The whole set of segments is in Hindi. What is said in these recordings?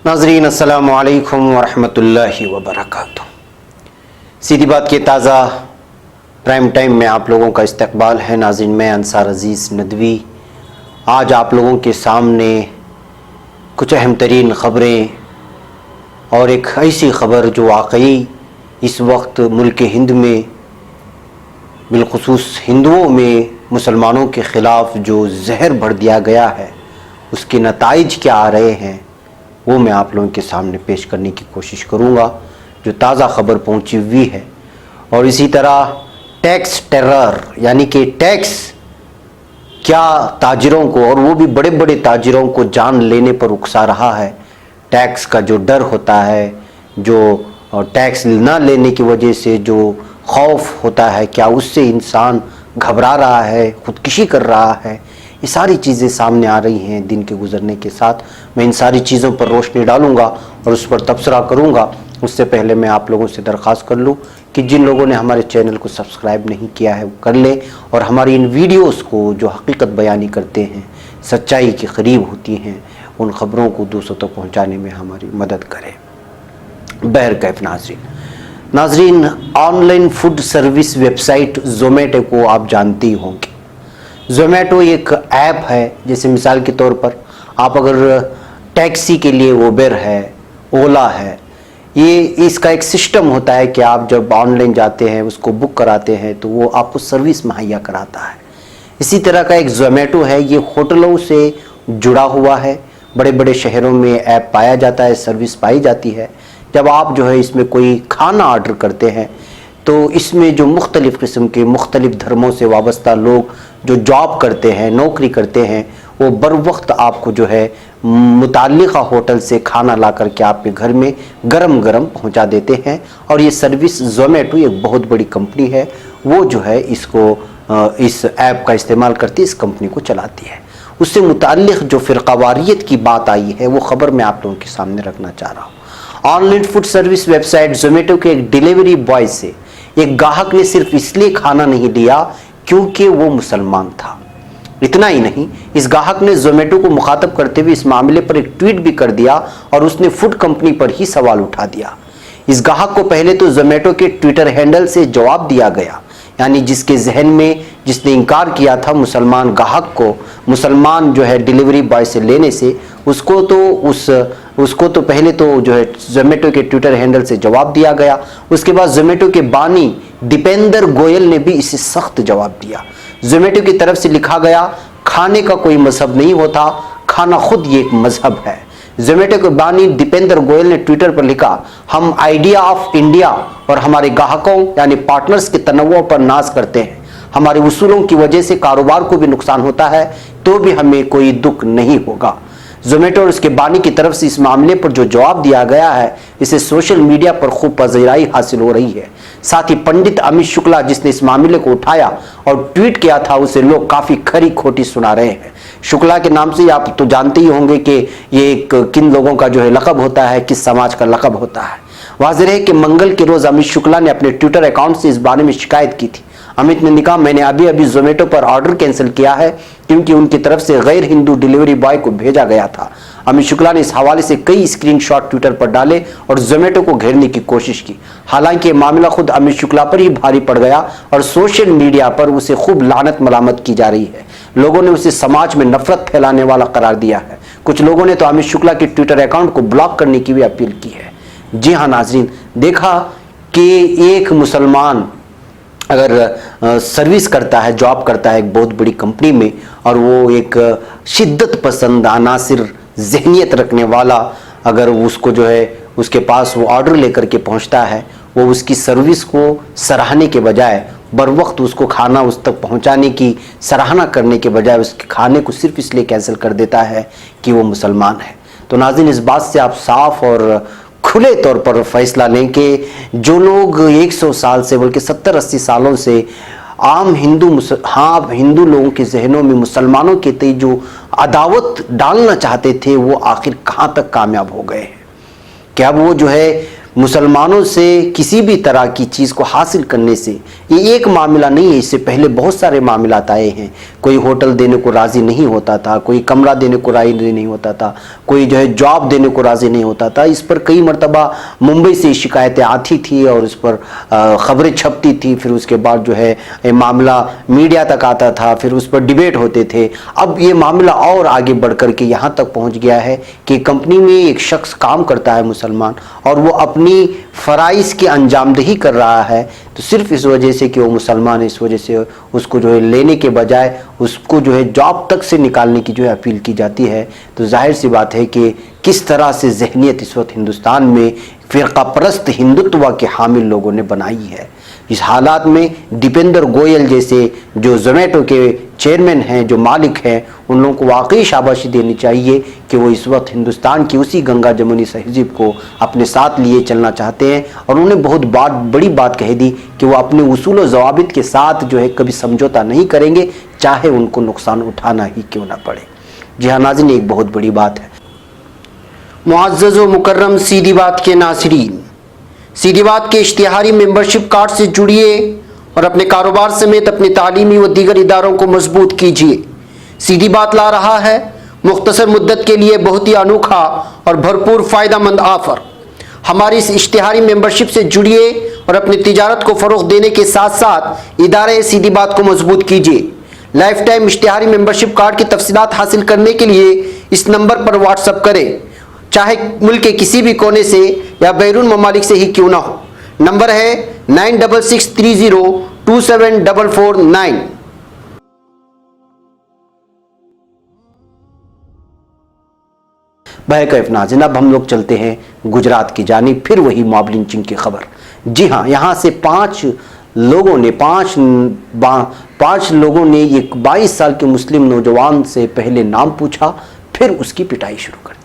नाज़रीन अस्सलामु अलैकुम वरहमतुल्लाहि वबरकातुह। सीधी बात के ताज़ा प्राइम टाइम में आप लोगों का इस्तकबाल है। नाज़रीन, मैं अंसार अज़ीज़ नदवी आज आप लोगों के सामने कुछ अहम तरीन ख़बरें और एक ऐसी ख़बर जो वाकई इस वक्त मुल्क हिंद में बिलखुसूस हिंदुओं में मुसलमानों के ख़िलाफ़ जो जहर भर दिया गया है उसके नताइज क्या आ रहे हैं वो मैं आप लोगों के सामने पेश करने की कोशिश करूँगा, जो ताज़ा ख़बर पहुँची हुई है। और इसी तरह टैक्स टेरर यानी कि टैक्स क्या ताजिरों को, और वो भी बड़े बड़े ताजिरों को जान लेने पर उकसा रहा है। टैक्स का जो डर होता है, जो टैक्स ना लेने की वजह से जो खौफ होता है, क्या उससे इंसान घबरा रहा है, खुदकुशी कर रहा है, ये सारी चीज़ें सामने आ रही हैं दिन के गुजरने के साथ। मैं इन सारी चीज़ों पर रोशनी डालूंगा और उस पर तबसरा करूंगा। उससे पहले मैं आप लोगों से दरख्वास्त कर लूँ कि जिन लोगों ने हमारे चैनल को सब्सक्राइब नहीं किया है वो कर लें और हमारी इन वीडियोस को जो हकीकत बयानी करते हैं, सच्चाई के करीब होती हैं, उन ख़बरों को दूसरों तक पहुँचाने में हमारी मदद करें। बहरकैफ नाज़रीन, online food service website Zomato को आप जानते ही होंगे। ज़ोमैटो एक ऐप है, जैसे मिसाल के तौर पर आप अगर टैक्सी के लिए उबर है, ओला है, ये इसका एक सिस्टम होता है कि आप जब ऑनलाइन जाते हैं उसको बुक कराते हैं तो वो आपको सर्विस मुहैया कराता है। इसी तरह का एक ज़ोमैटो है, ये होटलों से जुड़ा हुआ है। बड़े बड़े शहरों में ऐप पाया जाता है, सर्विस पाई जाती है। जब आप जो है इसमें कोई खाना ऑर्डर करते हैं तो इसमें जो मुख्तलिफ़ किस्म के मुख्तलिफ़ धर्मों से वाबस्ता लोग जो जॉब करते हैं, नौकरी करते हैं, वो बर वक्त आपको जो है मुताल्लिक़ा होटल से खाना ला करके आपके घर में गरम गरम पहुंचा देते हैं। और ये सर्विस ज़ोमैटो एक बहुत बड़ी कंपनी है, वो जो है इसको इस ऐप का इस्तेमाल करती है, इस कंपनी को चलाती है। उससे मुताल्लिक़ जो फ़िरक़ावारियत की बात आई है वो ख़बर मैं आप लोगों के सामने रखना चाह रहा हूँ। Online food service website Zomato के एक डिलीवरी बॉय से एक ग्राहक ने सिर्फ इसलिए खाना नहीं लिया क्योंकि वो मुसलमान था। इतना ही नहीं, इस ग्राहक ने ज़ोमैटो को मुखातब करते हुए इस मामले पर एक ट्वीट भी कर दिया और उसने फूड कंपनी पर ही सवाल उठा दिया। इस ग्राहक को पहले तो ज़ोमैटो के ट्विटर हैंडल से जवाब दिया गया, यानी जिसके जहन में जिसने इनकार किया था मुसलमान ग्राहक को, मुसलमान जो है डिलीवरी बॉय से लेने से, उसको तो पहले तो जो है ज़ोमैटो के ट्विटर हैंडल से जवाब दिया गया। उसके बाद ज़ोमैटो के बानी दीपेंद्र गोयल ने भी इसे सख्त जवाब दिया। ज़ोमैटो की तरफ से लिखा गया, खाने का कोई मजहब नहीं होता, खाना खुद ये एक मजहब है। ज़ोमैटो के बानी दीपेंद्र गोयल ने ट्विटर पर लिखा, हम आइडिया ऑफ इंडिया और हमारे ग्राहकों यानी पार्टनर्स के तनव्वुओं पर नाज करते हैं। हमारे उसूलों की वजह से कारोबार को भी नुकसान होता है तो भी हमें कोई दुख नहीं होगा। ज़ोमैटो और उसके बानी की तरफ से इस मामले पर जो जवाब दिया गया है, इसे सोशल मीडिया पर खूब पज़ीराई हासिल हो रही है। साथ ही पंडित अमित शुक्ला जिसने इस मामले को उठाया और ट्वीट किया था, उसे लोग काफ़ी खरी खोटी सुना रहे हैं। शुक्ला के नाम से आप तो जानते ही होंगे कि ये एक किन लोगों का जो है लक़ब होता है, किस समाज का लक़ब होता है। वाज़ेह है कि मंगल के रोज़ अमित शुक्ला ने अपने ट्विटर अकाउंट से इस बारे में शिकायत की थी। अमित ने लिखा, मैंने अभी ज़ोमैटो पर ऑर्डर कैंसिल किया है क्योंकि उनकी तरफ से गैर हिंदू डिलीवरी बॉय को भेजा गया था। अमित शुक्ला ने इस हवाले से कई स्क्रीनशॉट ट्विटर पर डाले और ज़ोमैटो को घेरने की कोशिश की। हालांकि ये मामला खुद अमित शुक्ला पर ही भारी पड़ गया और सोशल मीडिया पर उसे खूब लानत मलामत की जा रही है। लोगों ने उसे समाज में नफरत फैलाने वाला करार दिया है। कुछ लोगों ने तो अमित शुक्ला के ट्विटर अकाउंट को ब्लॉक करने की भी अपील की है। जी हाँ नाज़रीन, देखा कि एक मुसलमान अगर सर्विस करता है, जॉब करता है एक बहुत बड़ी कंपनी में, और वो एक शिद्दत पसंद अनासिर जहनियत रखने वाला अगर उसको जो है उसके पास वो ऑर्डर लेकर के पहुंचता है, वो उसकी सर्विस को सराहने के बजाय, बर वक्त उसको खाना उस तक पहुंचाने की सराहना करने के बजाय उसके खाने को सिर्फ इसलिए कैंसिल कर देता है कि वो मुसलमान है। तो नाज़रीन, इस बात से आप साफ और खुले तौर पर फैसला लें कि जो लोग 100 साल से बल्कि 70-80 सालों से आम हिंदू लोगों के जहनों में मुसलमानों के तय जो अदावत डालना चाहते थे, वो आखिर कहाँ तक कामयाब हो गए हैं। क्या वो जो है मुसलमानों से किसी भी तरह की चीज़ को हासिल करने से ये एक मामला नहीं है, इससे पहले बहुत सारे मामलात आए हैं। कोई होटल देने को राज़ी नहीं होता था, कोई कमरा देने को राज़ी नहीं होता था, कोई जो है जॉब देने को राज़ी नहीं होता था। इस पर कई मरतबा मुंबई से शिकायतें आती थी और इस पर ख़बरें छपती थी, फिर उसके बाद जो है मामला मीडिया तक आता था, फिर उस पर डिबेट होते थे। अब ये मामला और आगे बढ़ कर के यहाँ तक पहुँच गया है कि कंपनी में एक शख्स काम करता है मुसलमान, और वो अपनी फ़राइज़ की अंजामदही कर रहा है, तो सिर्फ इस वजह से कि वो मुसलमान है, इस वजह से उसको जो है लेने के बजाय उसको जो है जॉब तक से निकालने की जो है अपील की जाती है। तो जाहिर सी बात है कि किस तरह से जहनीत इस वक्त हिंदुस्तान में फ़िरका परस्त हिंदुत्व के हामिल लोगों ने बनाई है। इस हालात में दीपेंद्र गोयल जैसे जो जोमेटो के चेयरमैन हैं, जो मालिक हैं, उन लोगों को वाकई शाबाशी देनी चाहिए कि वो इस वक्त हिंदुस्तान की उसी गंगा जमुनी तहजीब को अपने साथ लिए चलना चाहते हैं। और उन्होंने बहुत बड़ी बात कह दी कि वो अपने उसूल व ज़वाबित के साथ जो है कभी समझौता नहीं करेंगे, चाहे उनको नुकसान उठाना ही क्यों ना पड़े। जी हाँ नाज़रीन, एक बहुत बड़ी बात है। मुअज़्ज़ज़ व मुकर्रम सीधी बात के नाज़रीन, सीधी बात के इश्तिहारी मेंबरशिप कार्ड से जुड़िए और अपने कारोबार समेत अपने तालीमी व दीगर इदारों को मजबूत कीजिए। सीधी बात ला रहा है मुख्तसर मुद्दत के लिए बहुत ही अनोखा और भरपूर फ़ायदेमंद ऑफ़र। हमारी इस इश्तिहारी मेंबरशिप से जुड़िए और अपनी तिजारत को फ़रोग़ देने के साथ साथ इदारे सीधी बात को मजबूत कीजिए। लाइफ टाइम इश्तिहारी मेंबरशिप कार्ड की तफसीलात हासिल करने के लिए इस नंबर पर व्हाट्सअप करें, चाहे मुल्क के किसी भी कोने से या बैरून ममालिक से ही क्यों ना हो। नंबर है 9663027449। बहरकैफ नाज़रीन, अब हम लोग चलते हैं गुजरात की जानिब, फिर वही मॉब लिंचिंग की खबर। जी हाँ, यहाँ से पाँच लोगों ने एक 22 साल के मुस्लिम नौजवान से पहले नाम पूछा, फिर उसकी पिटाई शुरू कर दी।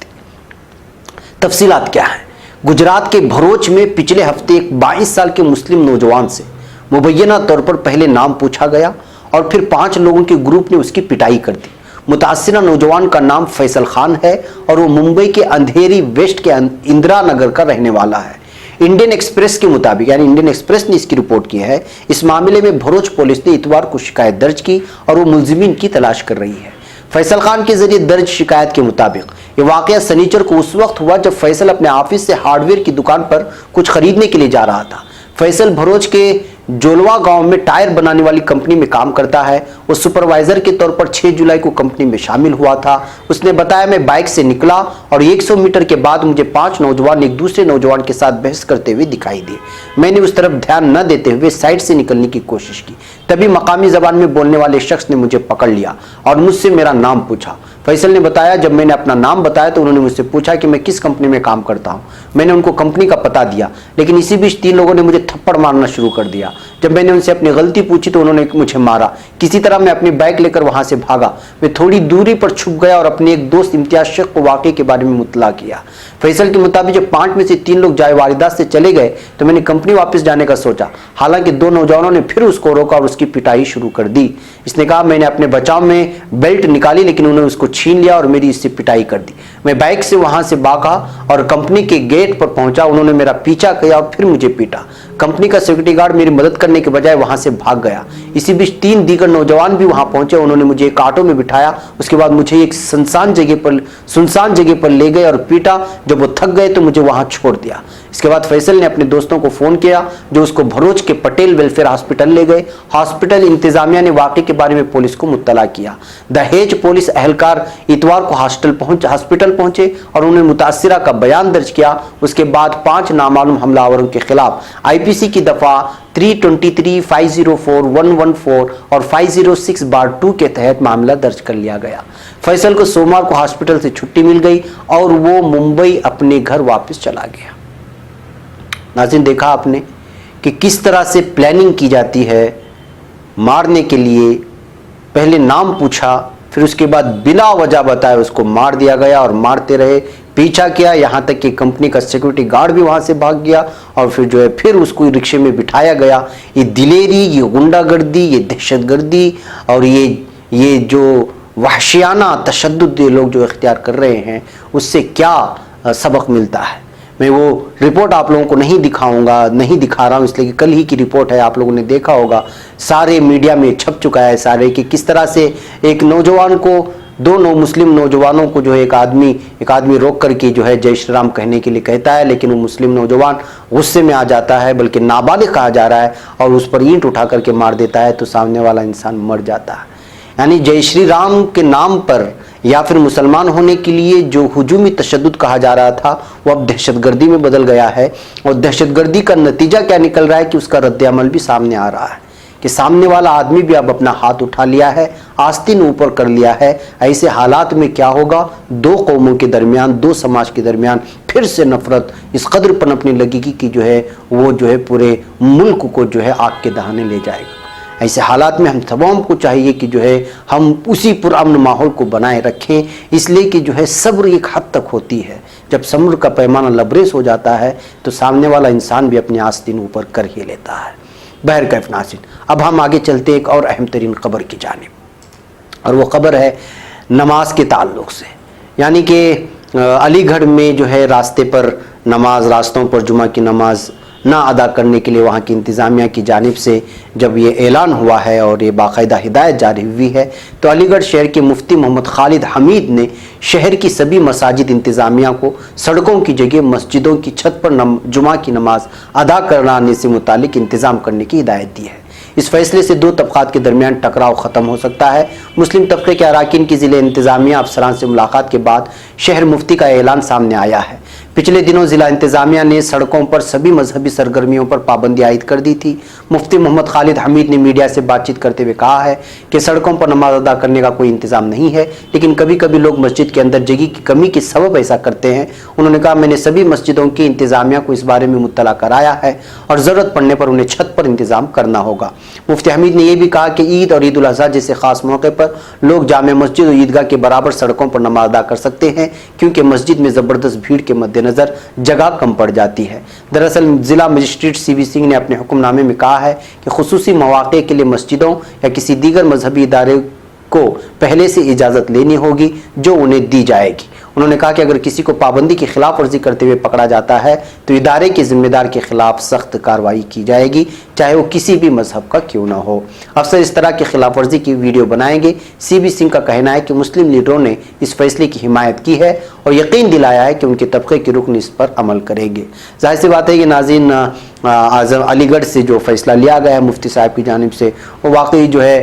तफसीलात क्या है? गुजरात के भरूच में पिछले हफ्ते एक 22 साल के मुस्लिम नौजवान से मुबैना तौर पर पहले नाम पूछा गया और फिर 5 लोगों के ग्रुप ने उसकी पिटाई कर दी। मुतासिरा नौजवान का नाम फैसल खान है और वो मुंबई के अंधेरी वेस्ट के इंदिरा नगर का रहने वाला है। इंडियन एक्सप्रेस के मुताबिक, यानी इंडियन एक्सप्रेस ने इसकी रिपोर्ट की है, इस मामले में भरूच पुलिस ने इतवार को शिकायत दर्ज की और वो मुलजिमीन की तलाश कर रही है। फैसल खान के जरिए दर्ज शिकायत के मुताबिक ये वाकया सनीचर को उस वक्त हुआ जब फैसल अपने ऑफिस से हार्डवेयर की दुकान पर कुछ खरीदने के लिए जा रहा था। फैसल भरूच के जोलवा गांव में टायर बनाने वाली कंपनी में काम करता है। वो सुपरवाइजर के तौर पर 6 जुलाई को कंपनी में शामिल हुआ था। उसने बताया, मैं बाइक से निकला और 100 मीटर के बाद मुझे 5 नौजवान एक दूसरे नौजवान के साथ बहस करते हुए दिखाई दिए। मैंने उस तरफ ध्यान न देते हुए साइड से निकलने की कोशिश की। तभी मकामी जबान में बोलने वाले शख्स ने मुझे पकड़ लिया और मुझसे मेरा नाम पूछा। फैसल ने बताया, जब मैंने अपना नाम बताया तो उन्होंने मुझसे पूछा कि मैं किस कंपनी में काम करता हूं। मैंने उनको कंपनी का पता दिया, लेकिन इसी बीच 3 लोगों ने मुझे थप्पड़ मारना शुरू कर दिया। जब मैंने उनसे अपनी गलती पूछी तो उन्होंने मुझे मारा। किसी तरह मैं अपनी बाइक लेकर वहां से भागा। मैं थोड़ी दूरी पर छुप गया और अपने एक दोस्त इम्तियाज शेख को वाकये के बारे में मुतला किया। फैसल के मुताबिक जब 5 में से 3 लोग जाए वारदात से चले गए तो मैंने कंपनी वापस जाने का सोचा। हालांकि 2 नौजवानों ने फिर उसको रोका और उसकी पिटाई शुरू कर दी। इसने कहा, मैंने अपने बचाव में बेल्ट निकाली लेकिन उन्होंने उसको छीन लिया और मेरी इससे पिटाई कर दी। मैं बाइक से वहां से भागा और कंपनी के गेट पर पहुंचा। उन्होंने मेरा पीछा किया और फिर मुझे पीटा। कंपनी का सिक्योरिटी गार्ड मेरी मदद करने के बजाय वहां से भाग गया। इसी बीच 3 दीगर नौजवान भी वहां पहुंचे। उन्होंने मुझे एक ऑटो में बिठाया। उसके बाद मुझे एक सुनसान जगह पर ले गए और पीटा। जब वो थक गए तो मुझे वहां छोड़ दिया। इसके बाद फैसल ने अपने दोस्तों को फोन किया जो उसको भरूच के पटेल वेलफेयर हॉस्पिटल ले गए। हॉस्पिटल इंतजामिया ने वाकये के बारे में पुलिस को मुत्तला किया। दहेज पुलिस एहलकार इतवार को हॉस्पिटल पहुंचे और उन्होंने मुतासिरा का बयान दर्ज किया। उसके बाद 5 नामालूम हमलावरों के खिलाफ आईपीसी की दफा 323, 504, 114 और 506/2 के तहत मामला दर्ज कर लिया गया। फैसल को सोमवार को हॉस्पिटल से छुट्टी मिल गई और वो मुंबई अपने घर वापस चला गया। नाज़रीन, देखा आपने कि किस तरह से प्लानिंग की जाती है मारने के लिए। पहले नाम पूछा, फिर उसके बाद बिना वजह बताए उसको मार दिया गया और मारते रहे, पीछा किया, यहाँ तक कि कंपनी का सिक्योरिटी गार्ड भी वहाँ से भाग गया और फिर जो है फिर उसको रिक्शे में बिठाया गया। ये दिलेरी, ये गुंडागर्दी, ये दहशतगर्दी और ये जो वहशियाना तशद्दुद लोग जो इख्तियार कर रहे हैं, उससे क्या सबक मिलता है? मैं वो रिपोर्ट आप लोगों को नहीं दिखाऊंगा, नहीं दिखा रहा हूँ इसलिए कि कल ही की रिपोर्ट है, आप लोगों ने देखा होगा, सारे मीडिया में छप चुका है सारे, कि किस तरह से एक नौजवान को, दो मुस्लिम नौजवानों को जो है एक आदमी रोक करके जो है जय श्री राम कहने के लिए कहता है, लेकिन वो मुस्लिम नौजवान गुस्से में आ जाता है, बल्कि नाबालिग कहा जा रहा है, और उस पर ईंट उठा करके मार देता है, तो सामने वाला इंसान मर जाता है। यानी जय श्री राम के नाम पर या फिर मुसलमान होने के लिए जो हुजूमी तशद्दुद कहा जा रहा था, वो अब दहशतगर्दी में बदल गया है। और दहशतगर्दी का नतीजा क्या निकल रहा है कि उसका रद्द-ए-अमल भी सामने आ रहा है, कि सामने वाला आदमी भी अब अपना हाथ उठा लिया है, आस्तीन ऊपर कर लिया है। ऐसे हालात में क्या होगा, दो कौमों के दरमियान, दो समाज के दरमियान फिर से नफरत इस कदर पनपने लगेगी कि जो है वो जो है पूरे मुल्क को जो है आग के दहाने ले जाएगा। ऐसे हालात में हम तमाम को चाहिए कि जो है हम उसी पुरअमन माहौल को बनाए रखें, इसलिए कि जो है सब्र एक हद तक होती है। जब सब्र का पैमाना लबरेज हो जाता है तो सामने वाला इंसान भी अपने आस्तीन ऊपर कर ही लेता है। बहरकैफ नाज़रीन, अब हम आगे चलते एक और अहम तरीन ख़बर की जानिब, और वो ख़बर है नमाज के ताल्लुक़ से। यानी कि अलीगढ़ में जो है रास्ते पर नमाज, रास्तों पर जुमा की नमाज ना अदा करने के लिए वहाँ की इंतज़ामिया की जानिब से जब ये ऐलान हुआ है और ये बाकायदा हिदायत जारी हुई है, तो अलीगढ़ शहर के मुफ्ती मोहम्मद खालिद हमीद ने शहर की सभी मसाजिद इंतज़ामिया को सड़कों की जगह मस्जिदों की छत पर जुमा की नमाज अदा कराने से मुतालिक इंतज़ाम करने की हिदायत दी है। इस फैसले से दो तबक़ात के दरमियान टकराव ख़त्म हो सकता है। मुस्लिम तबके के अराकीन की ज़िले इंतज़ामिया अफसरान से मुलाकात के बाद शहर मुफ्ती का ऐलान सामने आया है। पिछले दिनों ज़िला इंतज़ामिया ने सड़कों पर सभी मजहबी सरगर्मियों पर पाबंदी आयद कर दी थी। मुफ्ती मोहम्मद खालिद हमीद ने मीडिया से बातचीत करते हुए कहा है कि सड़कों पर नमाज अदा करने का कोई इंतज़ाम नहीं है, लेकिन कभी कभी लोग मस्जिद के अंदर जगह की कमी के सबब ऐसा करते हैं। उन्होंने कहा, मैंने सभी मस्जिदों की इंतज़ामिया को इस बारे में मुत्तला कराया है और ज़रूरत पड़ने पर उन्हें छत पर इंतज़ाम करना होगा। मुफ्ती हमीद ने यह भी कहा कि ईद और ईद उल अज़हा जैसे ख़ास मौके पर लोग जामे मस्जिद और ईदगाह के बराबर सड़कों पर नमाज अदा कर सकते हैं, क्योंकि मस्जिद में ज़बरदस्त भीड़ के मद्देनज़र जगह कम पड़ जाती है। दरअसल जिला मजिस्ट्रेट सीवी सिंह ने अपने हुक्मनामे में कहा है कि खुसूसी मौक़े के लिए मस्जिदों या किसी दीगर मजहबी इदारे को पहले से इजाज़त लेनी होगी, जो उन्हें दी जाएगी। उन्होंने कहा कि अगर किसी को पाबंदी की खिलाफ वर्जी करते हुए पकड़ा जाता है तो इदारे के जिम्मेदार के खिलाफ सख्त कार्रवाई की जाएगी, चाहे वो किसी भी मजहब का क्यों ना हो। अफसर इस तरह की खिलाफ वर्जी की वीडियो बनाएंगे। सीबी सिंह का कहना है कि मुस्लिम लीडरों ने इस फैसले की हिमायत की है और यकीन दिलाया है कि उनके तबके के रुकन इस पर अमल करेंगे। जाहिर सी बात है कि नाज़रीन, आज़म अलीगढ़ से जो फैसला लिया गया है मुफ्ती साहब की जानिब से, वो वाकई जो है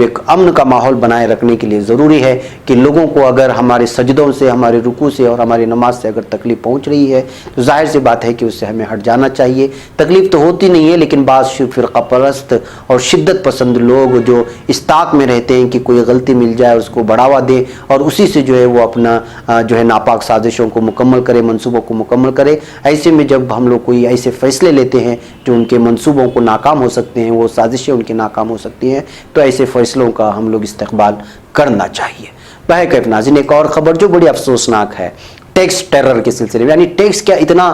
एक अमन का माहौल बनाए रखने के लिए ज़रूरी है कि लोगों को अगर हमारे सजदों से, हमारे रुकू से और हमारी नमाज से अगर तकलीफ़ पहुँच रही है तो जाहिर सी बात है कि उससे हमें हट जाना चाहिए। तकलीफ़ तो होती नहीं है, लेकिन बाज़ फ़िरक़ा परस्त और शिद्दत पसंद लोग जो इस ताक में रहते हैं कि कोई गलती मिल जाए उसको बढ़ावा दें और उसी से जो है वो अपना जो है नापाक साजिशों को मुकम्मल करे, मंसूबों को मुकम्मल करे। ऐसे में जब हम लोग कोई ऐसे फ़ैसले लेते हैं जो उनके मंसूबों को नाकाम हो सकते हैं, वो साजिशें उनकी नाकाम हो सकती हैं, तो ऐसे फ़ैसलों का हम लोग इस्तेक़बाल करना चाहिए। बहरकैफ नाज़रीन, एक और ख़बर जो बड़ी अफसोसनाक है, टैक्स टेरर के सिलसिले में। यानी टैक्स क्या इतना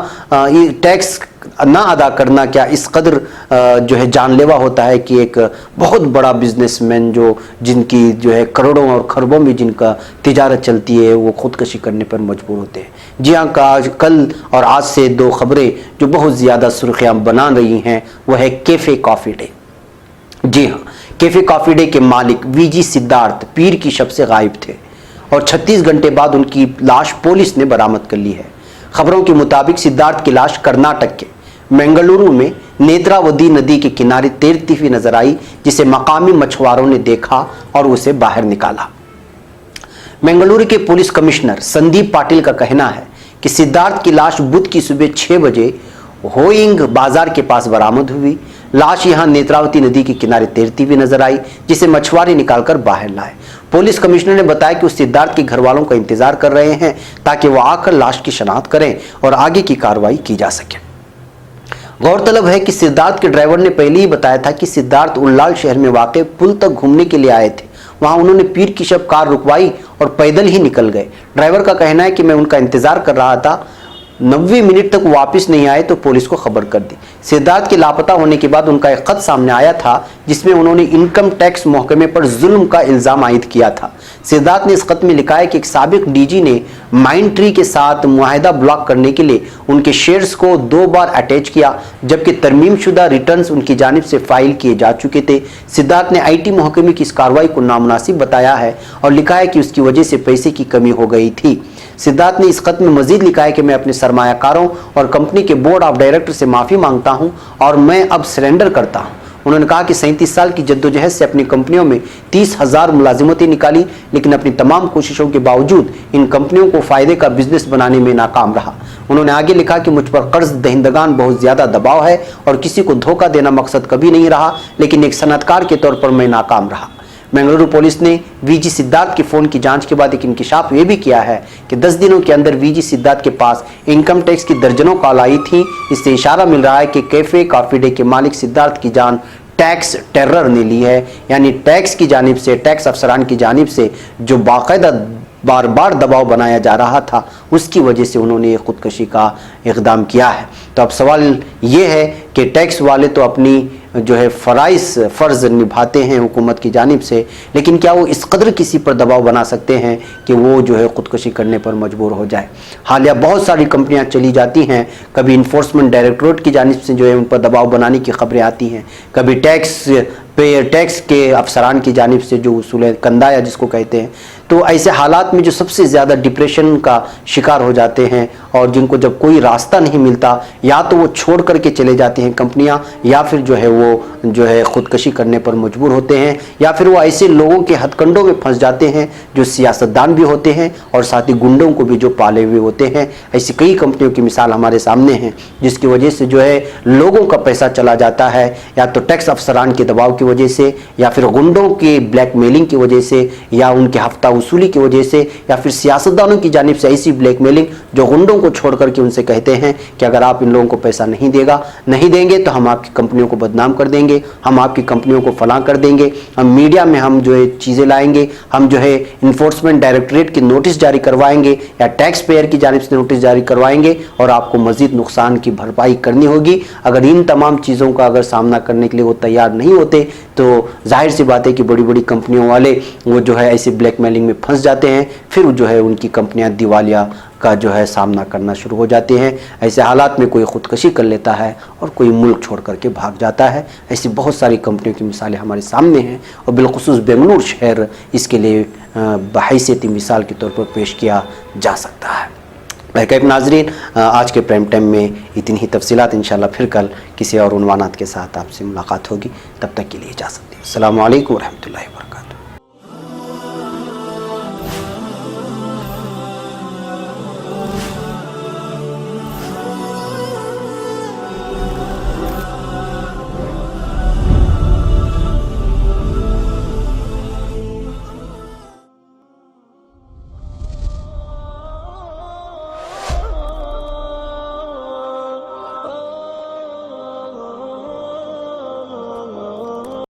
टैक्स ना अदा करना क्या इस कदर जो है जानलेवा होता है कि एक बहुत बड़ा बिजनेसमैन जो जिनकी जो है करोड़ों और खरबों में जिनका तिजारत चलती है, वो खुदकशी करने पर मजबूर होते हैं। जी हाँ, कल और आज से दो खबरें जो बहुत ज़्यादा सुर्खियाँ बना रही हैं, वह है कैफ़े कॉफ़ी डे। जी हाँ, कैफ़े कॉफ़ी डे के मालिक वीजी सिद्धार्थ पीर की शब से गायब थे और 36 घंटे बाद उनकी लाश पुलिस ने बरामद कर ली है। खबरों के मुताबिक सिद्धार्थ की लाश कर्नाटक के मंगलुरु में नेत्रावती नदी के किनारे तैरती हुई नजर आई, जिसे मकामी मछुआरों ने देखा और उसे बाहर निकाला। मंगलुरु के पुलिस कमिश्नर संदीप पाटिल का कहना है कि सिद्धार्थ की लाश बुध की सुबह 6 बजे होइंग बाजार के पास बरामद हुई। लाश यहां नेत्रावती नदी के किनारे तैरती हुई नजर आई, जिसे मछुआरे निकालकर बाहर लाए। पुलिस कमिश्नर ने बताया कि उस सिद्धार्थ के घर वालों का इंतजार कर रहे हैं ताकि वो आकर लाश की शनाख्त करें और आगे की कार्रवाई की जा सके। गौरतलब है कि सिद्धार्थ के ड्राइवर ने पहले ही बताया था कि सिद्धार्थ उल्लाल शहर में वाक़ पुल तक घूमने के लिए आए थे। वहां उन्होंने पीर की शब कार रुकवाई और पैदल ही निकल गए। ड्राइवर का कहना है कि मैं उनका इंतजार कर रहा था, 90 मिनट तक वापस नहीं आए तो पुलिस को खबर कर दी। सिद्धार्थ के लापता होने के बाद उनका एक खत सामने आया था जिसमें उन्होंने इनकम टैक्स महकमे पर जुल्म का इल्ज़ाम आयद किया था। सिद्धार्थ ने इस खत में लिखा है कि एक साबिक डीजी ने माइंडट्री के साथ मुआहदा ब्लॉक करने के लिए उनके शेयर्स को 2 बार अटैच किया, जबकि तरमीमशुदा रिटर्न्स उनकी जानिब से फाइल किए जा चुके थे। सिद्धार्थ ने IT महकमे की इस कार्रवाई को नामुनासिब बताया है और लिखा है कि उसकी वजह से पैसे की कमी हो गई थी। सिद्धार्थ ने इस खत में मजीद लिखा है कि मैं अपने सरमायाकारों और कंपनी के बोर्ड ऑफ डायरेक्टर से माफ़ी मांगता हूं और मैं अब सरेंडर करता हूं। उन्होंने कहा कि 37 साल की जद्दोजहद से अपनी कंपनियों में 30,000 मुलाजिमतें निकाली, लेकिन अपनी तमाम कोशिशों के बावजूद इन कंपनियों को फ़ायदे का बिजनेस बनाने में नाकाम रहा। उन्होंने आगे लिखा कि मुझ पर कर्ज दहिंदगान बहुत ज़्यादा दबाव है और किसी को धोखा देना मकसद कभी नहीं रहा, लेकिन एक सनअतकार के तौर पर मैं नाकाम रहा। बेंगलुरु पुलिस ने VG सिद्धार्थ के फ़ोन की जांच के बाद एक इंकिशाफ ये भी किया है कि 10 दिनों के अंदर VG सिद्धार्थ के पास इनकम टैक्स की दर्जनों कॉल आई थी। इससे इशारा मिल रहा है कि कैफ़े कॉफ़ी डे के मालिक सिद्धार्थ की जान टैक्स टेरर ने ली है, यानी टैक्स की जानिब से, टैक्स अफसरान की जानिब से जो बाकायदा बार बार दबाव बनाया जा रहा था, उसकी वजह से उन्होंने ये खुदकशी का इक़दाम किया है। तो अब सवाल ये है कि टैक्स वाले तो अपनी जो है फ़र्ज़ निभाते हैं हुकूमत की जानिब से, लेकिन क्या वो इस कदर किसी पर दबाव बना सकते हैं कि वो जो है ख़ुदकशी करने पर मजबूर हो जाए। हालिया बहुत सारी कंपनियां चली जाती हैं, कभी इन्फोर्समेंट डायरेक्टरेट की जानिब से जो है उन पर दबाव बनाने की खबरें आती हैं, कभी टैक्स के अफसरान की जानिब से जो उसूल कंदाया जिसको कहते हैं। तो ऐसे हालात में जो सबसे ज़्यादा डिप्रेशन का शिकार हो जाते हैं और जिनको जब कोई रास्ता नहीं मिलता, या तो वो छोड़ करके चले जाते हैं कंपनियां, या फिर जो है वो जो है ख़ुदकशी करने पर मजबूर होते हैं, या फिर वो ऐसे लोगों के हथकंडों में फंस जाते हैं जो सियासतदान भी होते हैं और साथ ही गुंडों को भी जो पाले हुए होते हैं। ऐसी कई कंपनियों की मिसाल हमारे सामने है, जिसकी वजह से जो है लोगों का पैसा चला जाता है, या तो टैक्स अफसरान के दबाव की वजह से, या फिर गुंडों के ब्लैकमेलिंग की वजह से, या उनके हफ्ता वसूली की वजह से, या फिर सियासतदानों की जानिब से ऐसी ब्लैकमेलिंग जो गुंडों को छोड़ करके उनसे कहते हैं कि अगर आप इन लोगों को पैसा नहीं देंगे तो हम आपकी कंपनियों को बदनाम कर देंगे, हम आपकी कंपनियों को फलां कर देंगे, हम मीडिया में हम जो है चीज़ें लाएंगे, हम जो है इन्फोर्समेंट डायरेक्टरेट की नोटिस जारी करवाएंगे या टैक्स पेयर की जानिब से नोटिस जारी करवाएंगे और आपको मजीद नुकसान की भरपाई करनी होगी। अगर इन तमाम चीज़ों का अगर सामना करने के लिए वो तैयार नहीं होते तो जाहिर सी बात है कि बड़ी बड़ी कंपनियों वाले वो जो है ऐसे ब्लैकमेलिंग में फंस जाते हैं, फिर जो है उनकी कंपनियां दिवालिया का जो है सामना करना शुरू हो जाती हैं। ऐसे हालात में कोई ख़ुदकशी कर लेता है और कोई मुल्क छोड़ करके भाग जाता है। ऐसी बहुत सारी कंपनियों की मिसालें हमारे सामने हैं और बिलखुसूस बेंगलुरु शहर इसके लिए बहैसियत मिसाल के तौर पर पेश किया जा सकता है। महकम नाज़रीन, आज के प्राइम टाइम में इतनी ही तफसीलात। इंशाल्लाह फिर कल किसी और उन्वानात के साथ आपसे मुलाकात होगी। तब तक के लिए इजाज़त दीजिए। अस्सलामु अलैकुम व रहमतुल्लाहि व बरकातहू।